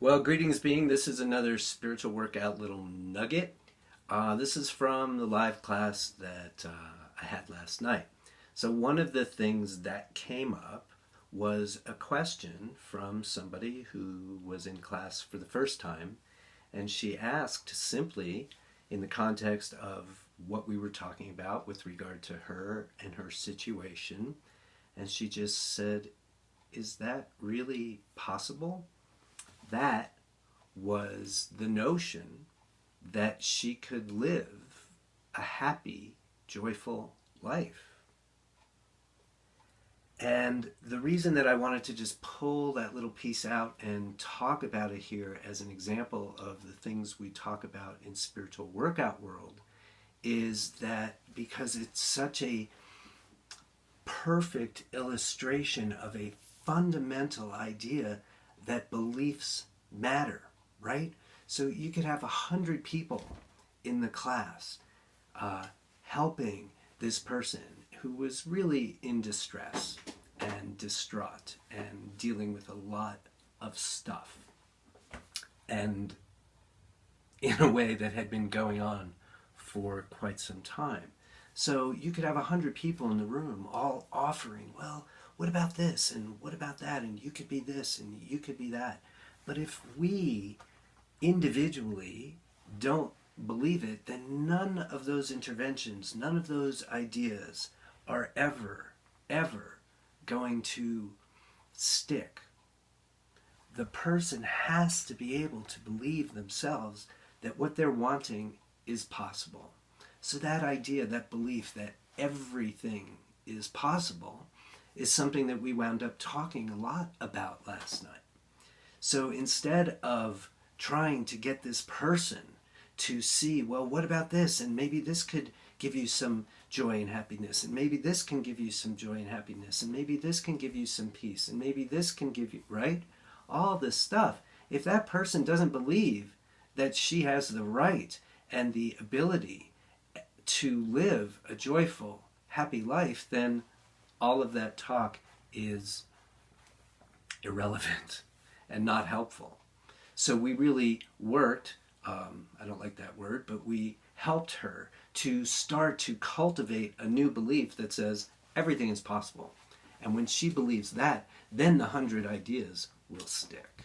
Well, greetings being, this is another spiritual workout little nugget. This is from the live class that I had last night. So one of the things that came up was a question from somebody who was in class for the first time, and she asked simply in the context of what we were talking about with regard to her and her situation, and she just said, "Is that really possible?" That was the notion that she could live a happy, joyful life. And the reason that I wanted to just pull that little piece out and talk about it here as an example of the things we talk about in spiritual workout world is that because it's such a perfect illustration of a fundamental idea that beliefs matter, right? So you could have 100 people in the class helping this person who was really in distress and distraught and dealing with a lot of stuff, and in a way that had been going on for quite some time. So you could have 100 people in the room all offering, well, what about this and what about that, and you could be this and you could be that. But if we individually don't believe it, then none of those interventions, none of those ideas are ever going to stick. The person has to be able to believe themselves that what they're wanting is possible. So that idea, that belief that everything is possible is something that we wound up talking a lot about last night. So instead of trying to get this person to see, well, what about this? And maybe this could give you some joy and happiness. And maybe this can give you some joy and happiness. And maybe this can give you some peace. And maybe this can give you, right? All this stuff. If that person doesn't believe that she has the right and the ability to live a joyful, happy life, then all of that talk is irrelevant and not helpful. So we really worked, I don't like that word, but we helped her to start to cultivate a new belief that says everything is possible. And when she believes that, then the 100 ideas will stick.